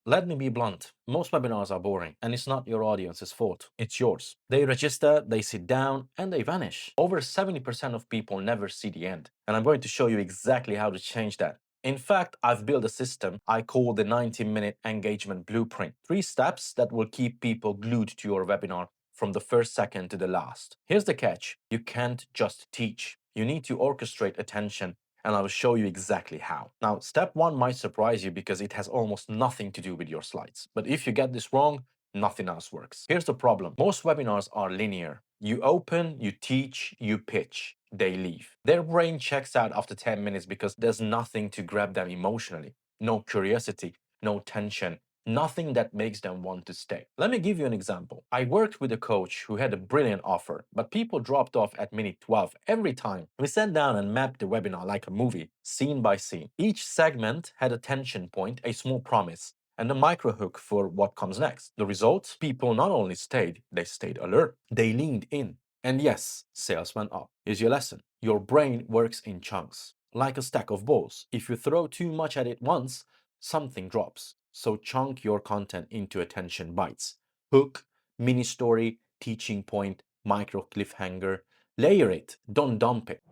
Let me be blunt. Most webinars are boring, and it's not your audience's fault. It's yours. They register, they sit down, and they vanish. Over 70% of people never see the end. And I'm going to show you exactly how to change that. In fact, I've built a system I call the 90-minute engagement blueprint. 3 steps that will keep people glued to your webinar from the first second to the last. Here's the catch. You can't just teach. You need to orchestrate attention, and I will show you exactly how. Now, step 1 might surprise you because it has almost nothing to do with your slides. But if you get this wrong, nothing else works. Here's the problem. Most webinars are linear. You open, you teach, you pitch, they leave. Their brain checks out after 10 minutes because there's nothing to grab them emotionally. No curiosity, no tension, nothing that makes them want to stay. Let me give you an example. I worked with a coach who had a brilliant offer, but people dropped off at minute 12 every time. We sat down and mapped the webinar like a movie, scene by scene. Each segment had a tension point, a small promise, and a micro hook for what comes next. The result? People not only stayed, they stayed alert. They leaned in. And yes, sales went up. Here's your lesson. Your brain works in chunks, like a stack of balls. If you throw too much at it once, something drops. So chunk your content into attention bites. Hook, mini story, teaching point, micro cliffhanger. Layer it, don't dump it.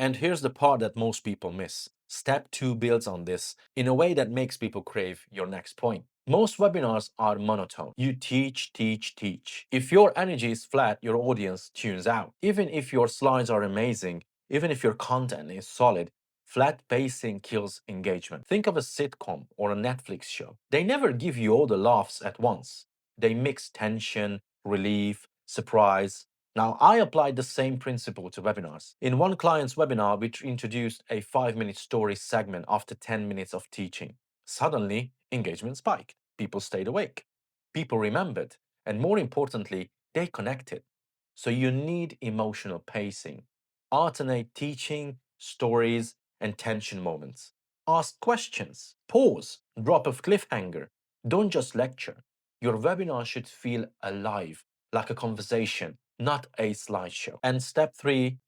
And here's the part that most people miss. Step 2 builds on this in a way that makes people crave your next point. Most webinars are monotone. You teach, teach, teach. If your energy is flat, your audience tunes out. Even if your slides are amazing, even if your content is solid, flat pacing kills engagement. Think of a sitcom or a Netflix show. They never give you all the laughs at once. They mix tension, relief, surprise. Now, I applied the same principle to webinars. In one client's webinar, we introduced a 5-minute story segment after 10 minutes of teaching. Suddenly, engagement spiked. People stayed awake. People remembered. And more importantly, they connected. So you need emotional pacing. Alternate teaching, stories, and tension moments. Ask questions. Pause. Drop a cliffhanger. Don't just lecture. Your webinar should feel alive, like a conversation, not a slideshow. And step 3,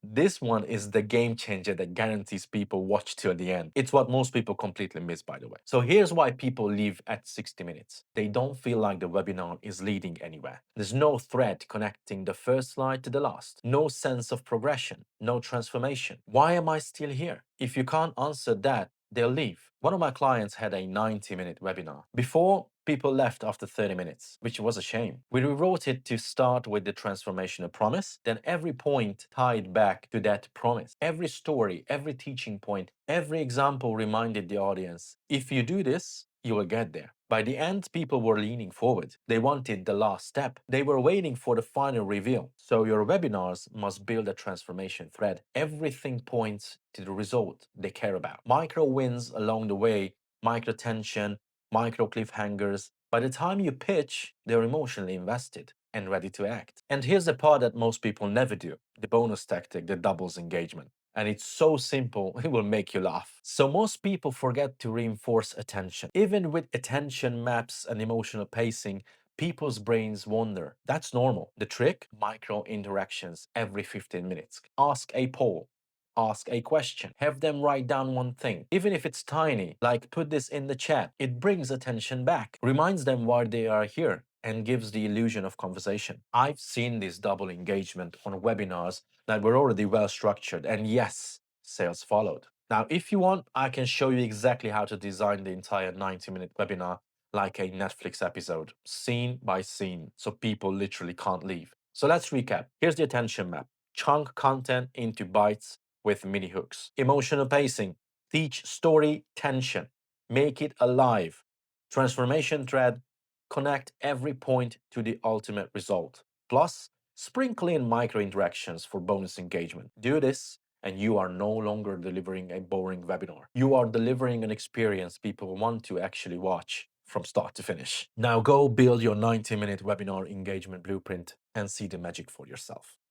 this one is the game changer that guarantees people watch till the end. It's what most people completely miss, by the way. So here's why people leave at 60 minutes. They don't feel like the webinar is leading anywhere. There's no thread connecting the first slide to the last. No sense of progression, no transformation. Why am I still here? If you can't answer that, they'll leave. One of my clients had a 90-minute webinar. Before, people left after 30 minutes, which was a shame. We rewrote it to start with the transformational promise, then every point tied back to that promise. Every story, every teaching point, every example reminded the audience, if you do this, you will get there. By the end, people were leaning forward. They wanted the last step. They were waiting for the final reveal. So your webinars must build a transformation thread. Everything points to the result they care about. Micro wins along the way, micro tension, micro cliffhangers. By the time you pitch, they're emotionally invested and ready to act. And here's the part that most people never do, the bonus tactic that doubles engagement. And it's so simple, it will make you laugh. So most people forget to reinforce attention. Even with attention maps and emotional pacing, people's brains wander. That's normal. The trick? Micro interactions every 15 minutes. Ask a poll. Ask a question. Have them write down one thing. Even if it's tiny, like put this in the chat. It brings attention back, reminds them why they are here, and gives the illusion of conversation. I've seen this double engagement on webinars that were already well structured, and yes, sales followed. Now, if you want, I can show you exactly how to design the entire 90-minute webinar like a Netflix episode, scene by scene, so people literally can't leave. So let's recap. Here's the attention map. Chunk content into bites with mini hooks. Emotional pacing. Teach story tension. Make it alive. Transformation thread. Connect every point to the ultimate result. Plus, sprinkle in micro interactions for bonus engagement. Do this, and you are no longer delivering a boring webinar. You are delivering an experience people want to actually watch from start to finish. Now go build your 90-minute webinar engagement blueprint and see the magic for yourself.